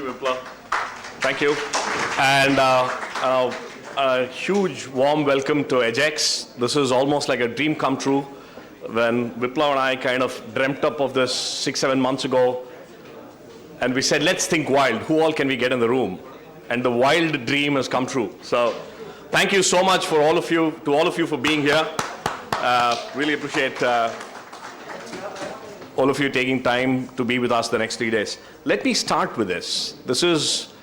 you, Vipla. Thank you. And a huge warm welcome to EdX. This is almost like a dream come true. When Vipla and I kind of dreamt up of this 6-7 months ago, and we said, let's think wild. Who all can we get in the room? And the wild dream has come true. So thank you so much for all of you for being here. Really appreciate all of you taking time to be with us the next 3 days. Let me start with this. This is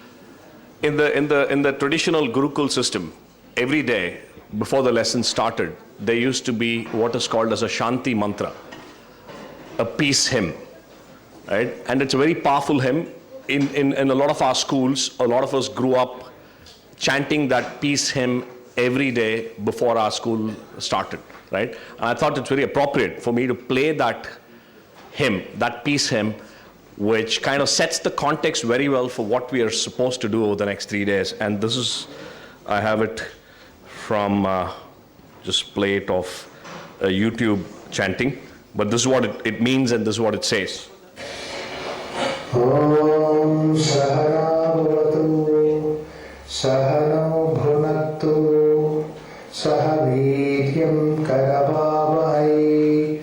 in the traditional Gurukul system. Every day before the lesson started, there used to be what is called as a Shanti mantra, a peace hymn, right? And it's a very powerful hymn. In a lot of our schools, a lot of us grew up chanting that peace hymn every day before our school started, right? And I thought it's very appropriate for me to play that hymn, that peace hymn, which kind of sets the context very well for what we are supposed to do over the next 3 days. And this is, I have it from just play it off YouTube chanting, but this is what it means and this is what it says. Om Sahana Bhavatu Sahano Bhunaktu Sahaviryam Karavavai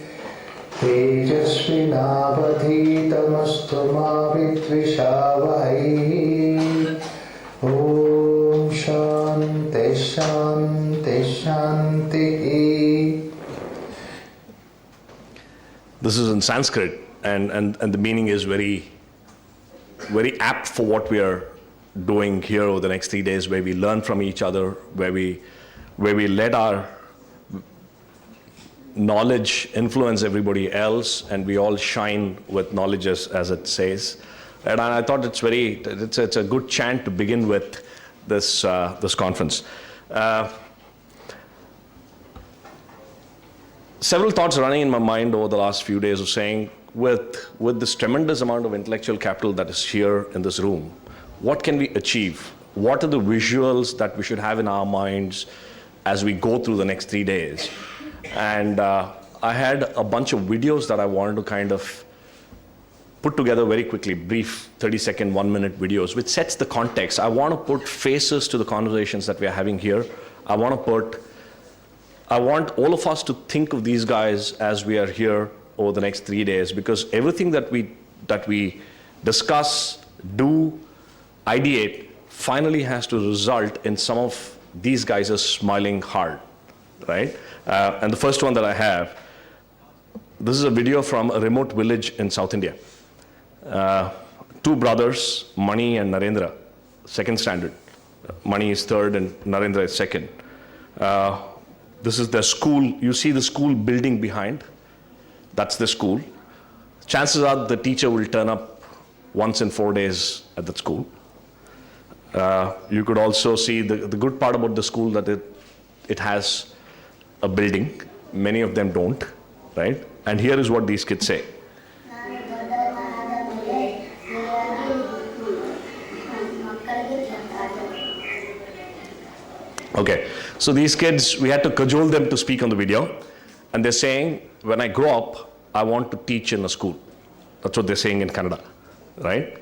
Tejasvinavadhitamastu ma vidvishavai. Om Shanti Shanti Shanti. This is in Sanskrit, and the meaning is very apt for what we are doing here over the next 3 days, where we learn from each other, where we let our knowledge influence everybody else, and we all shine with knowledge, as it says. And I thought it's a good chant to begin with this conference. Several thoughts running in my mind over the last few days of saying, with this tremendous amount of intellectual capital that is here in this room, what can we achieve? What are the visuals that we should have in our minds as we go through the next 3 days? And I had a bunch of videos that I wanted to kind of put together very quickly, brief 30-second, 1-minute videos, which sets the context. I want to put faces to the conversations that we are having here. I want all of us to think of these guys as we are here over the next 3 days, because everything that we discuss, do, ideate, finally has to result in some of these guys smiling hard, right? And the first one that I have, this is a video from a remote village in South India. 2 brothers, Mani and Narendra, 2nd standard. Mani is 3rd and Narendra is 2nd. This is their school. You see the school building behind? That's the school. Chances are the teacher will turn up once in 4 days at that school. You could also see the good part about the school, that it has a building. Many of them don't, right? And here is what these kids say. Okay, so these kids, we had to cajole them to speak on the video, and they're saying, when I grow up, I want to teach in a school. That's what they're saying in Canada, right?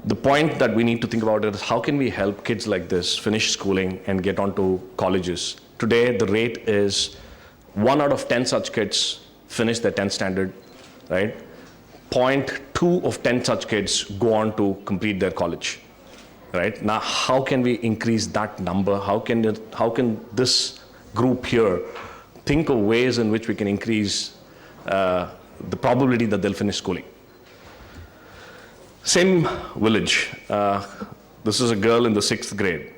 The point that we need to think about is, how can we help kids like this finish schooling and get onto colleges? Today, the rate is 1 out of 10 such kids finish their 10th standard, right? 0.2 of 10 such kids go on to complete their college, right? Now, how can we increase that number? How can this group here think of ways in which we can increase the probability that they'll finish schooling? Same village. This is a girl in the 6th grade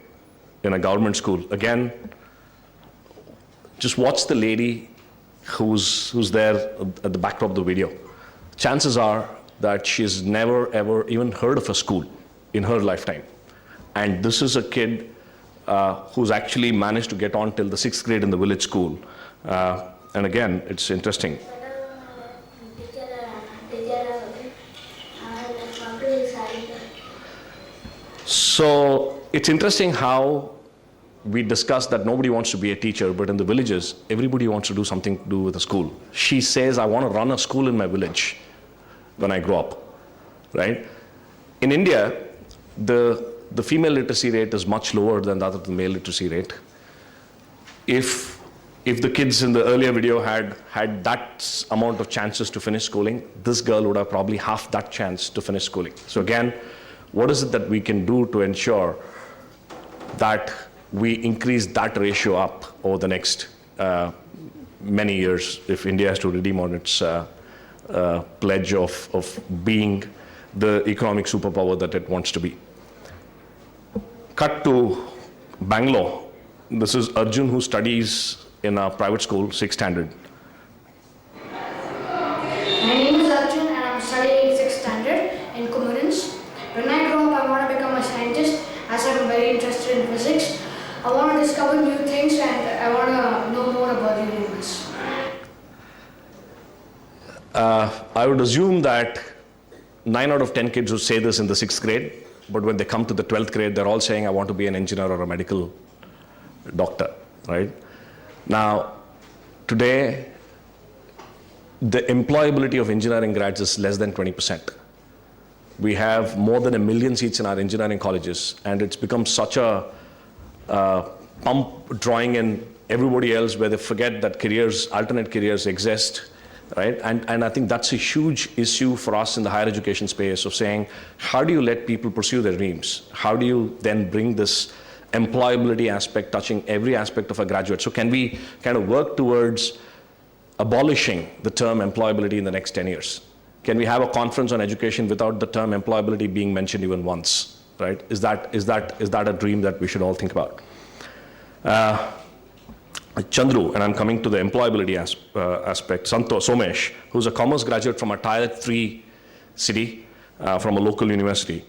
in a government school. Again, just watch the lady who's there at the backdrop of the video. Chances are that she's never ever even heard of a school in her lifetime. And this is a kid who's actually managed to get on till the 6th grade in the village school. And again, it's interesting. So it's interesting how we discussed that nobody wants to be a teacher, but in the villages, everybody wants to do something to do with a school. She says, I want to run a school in my village when I grow up, right? In India, the female literacy rate is much lower than that of the male literacy rate. If the kids in the earlier video had that amount of chances to finish schooling, this girl would have probably half that chance to finish schooling. So again, what is it that we can do to ensure that we increase that ratio up over the next many years if India has to redeem on its pledge of being the economic superpower that it wants to be. Cut to Bangalore. This is Arjun, who studies in a private school, 6th standard. My name is Arjun and I'm studying 6th standard in Kumarins. When I grow up, I want to become a scientist as I'm very interested in physics. I want to discover new things and I want to know more about the universe. I would assume that 9 out of 10 kids would say this in the 6th grade, but when they come to the 12th grade, they're all saying, I want to be an engineer or a medical doctor, right? Now, today, the employability of engineering grads is less than 20%. We have more than 1 million seats in our engineering colleges, and it's become such a pump drawing in everybody else where they forget that careers, alternate careers exist, right? And I think that's a huge issue for us in the higher education space of saying, how do you let people pursue their dreams? How do you then bring this employability aspect touching every aspect of a graduate? So can we kind of work towards abolishing the term employability in the next 10 years? Can we have a conference on education without the term employability being mentioned even once, right? Is that a dream that we should all think about? Chandru, and I'm coming to the employability aspect, Somesh, who's a commerce graduate from a Tier 3 city, from a local university.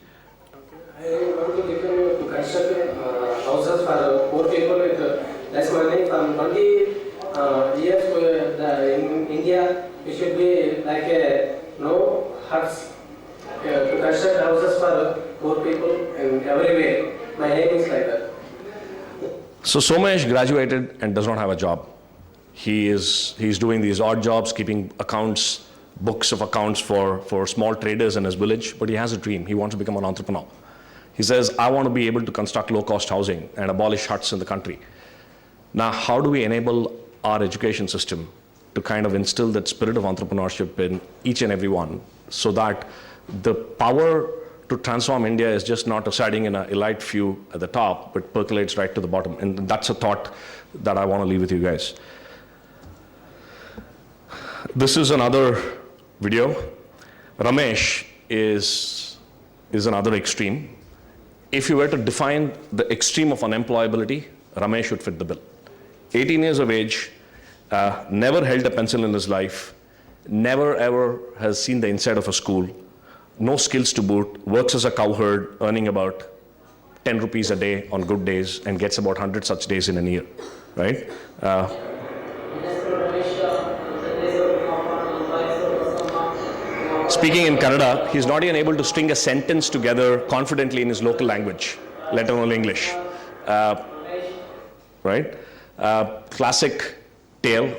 I want to become to construct houses for poor people with less money. From 20 years in India, we should be like no huts to construct houses for poor people in every way. My aim is like that. So Somesh graduated and does not have a job. He's doing these odd jobs, keeping accounts, books of accounts for small traders in his village, but he has a dream. He wants to become an entrepreneur. He says, I want to be able to construct low-cost housing and abolish huts in the country. Now, how do we enable our education system to kind of instill that spirit of entrepreneurship in each and every one so that the power to transform India is just not residing in an elite few at the top, but percolates right to the bottom. And that's a thought that I want to leave with you guys. This is another video. Ramesh is another extreme. If you were to define the extreme of unemployability, Ramesh should fit the bill. 18 years of age, never held a pencil in his life, never ever has seen the inside of a school, no skills to boot, works as a cowherd, earning about 10 rupees a day on good days, and gets about 100 such days in a year, right? Speaking in Kannada, he's not even able to string a sentence together confidently in his local language, let alone English, right? Classic tale,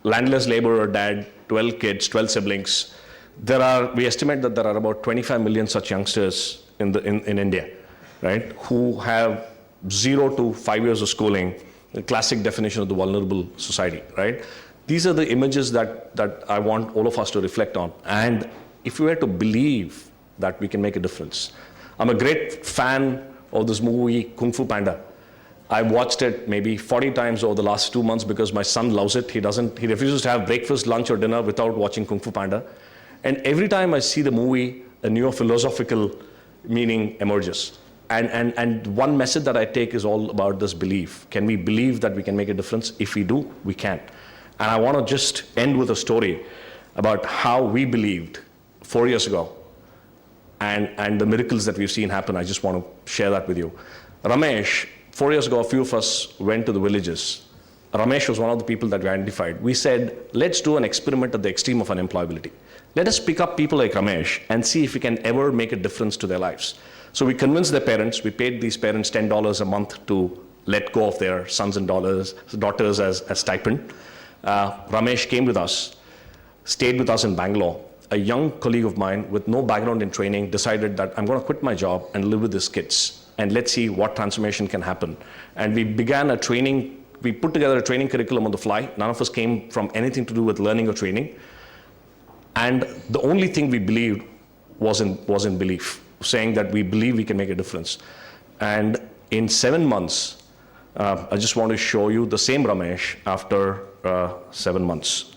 landless laborer dad, 12 kids, 12 siblings. We estimate that there are about 25 million such youngsters in India, right, who have 0 to 5 years of schooling, the classic definition of the vulnerable society, right? These are the images that I want all of us to reflect on. And if we were to believe that we can make a difference. I'm a great fan of this movie, Kung Fu Panda. I watched it maybe 40 times over the last 2 months because my son loves it. He refuses to have breakfast, lunch, or dinner without watching Kung Fu Panda. And every time I see the movie, a new philosophical meaning emerges. And one message that I take is all about this belief. Can we believe that we can make a difference? If we do, we can. And I want to just end with a story about how we believed 4 years ago and the miracles that we've seen happen. I just want to share that with you. Ramesh, 4 years ago, a few of us went to the villages. Ramesh was one of the people that we identified. We said, let's do an experiment at the extreme of unemployability. Let us pick up people like Ramesh and see if we can ever make a difference to their lives. So we convinced their parents, we paid these parents $10 a month to let go of their sons and daughters as stipend. Ramesh came with us, stayed with us in Bangalore. a young colleague of mine with no background in training decided that I'm going to quit my job and live with these kids, and let's see what transformation can happen. And we began a training, we put together a training curriculum on the fly. None of us came from anything to do with learning or training. And the only thing we believed was in belief, saying that we believe we can make a difference. And in 7 months, I just want to show you the same Ramesh after 7 months.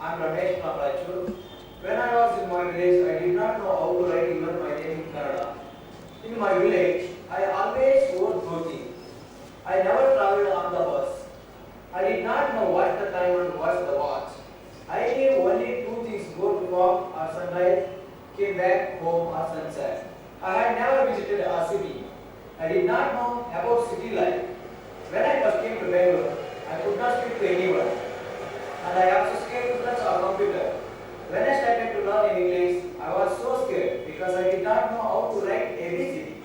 I'm Ramesh Maplachur. When I was in my village, I did not know how to write even my name in Kannada. In my village, I always wore dhoti. I never traveled on the bus. I did not know what's the time and what's the watch. I knew only 2 things: go to work or sunrise, came back home or sunset. I had never visited a city. I did not know about city life. When I first came to Bangalore, I could not speak to anyone. And I also scared to touch a computer. When I started to learn in English, I was so scared because I did not know how to write ABCD.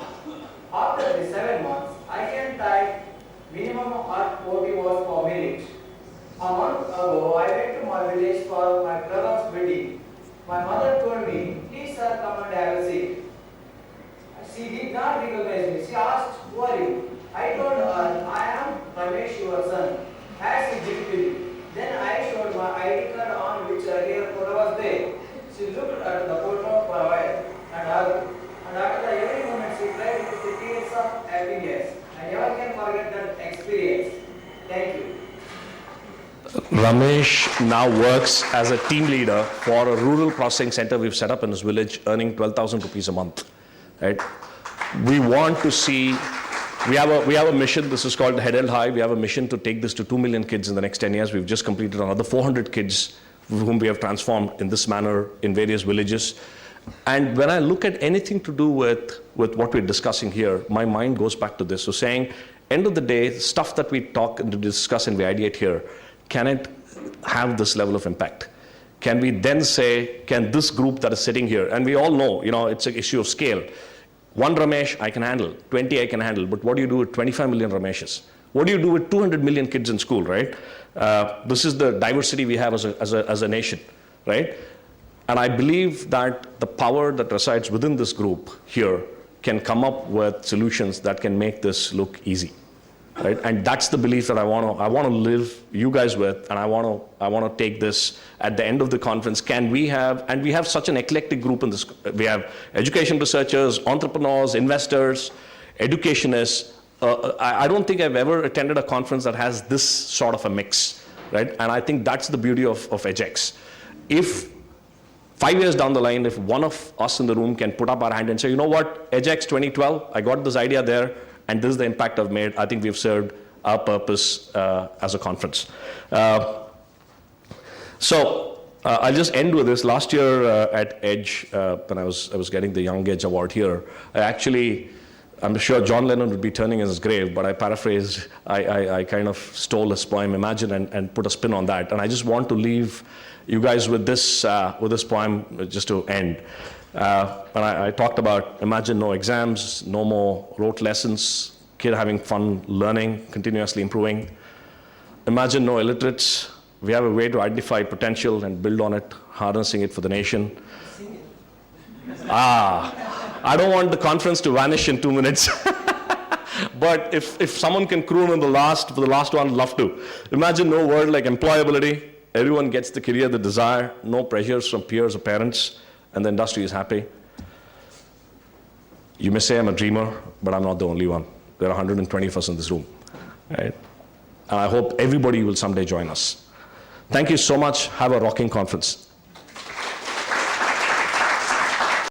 After the 7 months, I can type minimum at 40 words per minute. A month ago, I went to my village for my brother's wedding. My mother told me, "Please sir, come and have a seat." She did not recognize me. She asked, "Who are you?" I told her, "I am Ramesh, your son." As she did it, then I showed my ID card on which earlier photo was there. She looked at the photo for a while and hugged. And after every moment she cried with the tears of happiness. I never can forget that experience. Thank you. Ramesh now works as a team leader for a rural processing center we've set up in his village, earning 12,000 rupees a month. Right? We want to see, we have a mission, this is called Head Held High. We have a mission to take this to 2 million kids in the next 10 years. We've just completed another 400 kids whom we have transformed in this manner in various villages. And when I look at anything to do with what we're discussing here, my mind goes back to this. So saying, end of the day, stuff that we talk and discuss and we ideate here, can it have this level of impact? Can we then say, can this group that is sitting here, and we all know, it's an issue of scale. 1 Ramesh I can handle, 20 I can handle, but what do you do with 25 million Rameshes? What do you do with 200 million kids in school, right? This is the diversity we have as a nation, right? And I believe that the power that resides within this group here can come up with solutions that can make this look easy, right? And that's the belief that I want to live you guys with, and I want to take this at the end of the conference. Can we have, and we have such an eclectic group in this. We have education researchers, entrepreneurs, investors, educationists. I don't think I've ever attended a conference that has this sort of a mix, right? And I think that's the beauty of EdX. If 5 years down the line, if one of us in the room can put up our hand and say, you know what, EdX 2012, I got this idea there, and this is the impact I've made, I think we've served our purpose as a conference. So I'll just end with this. Last year at Edge, when I was getting the Young Edge Award here, I'm sure John Lennon would be turning in his grave, but I paraphrased, I kind of stole his poem, Imagine, and put a spin on that. And I just want to leave you guys with this poem just to end. And I talked about imagine no exams, no more rote lessons, kid having fun learning, continuously improving. Imagine no illiterates. We have a way to identify potential and build on it, harnessing it for the nation. I don't want the conference to vanish in 2 minutes. But if someone can croon for the last one, I'd love to. Imagine no word like employability. Everyone gets the career they desire, no pressures from peers or parents, and the industry is happy. You may say I'm a dreamer, but I'm not the only one. There are 120 of us in this room, right? And I hope everybody will someday join us. Thank you so much. Have a rocking conference.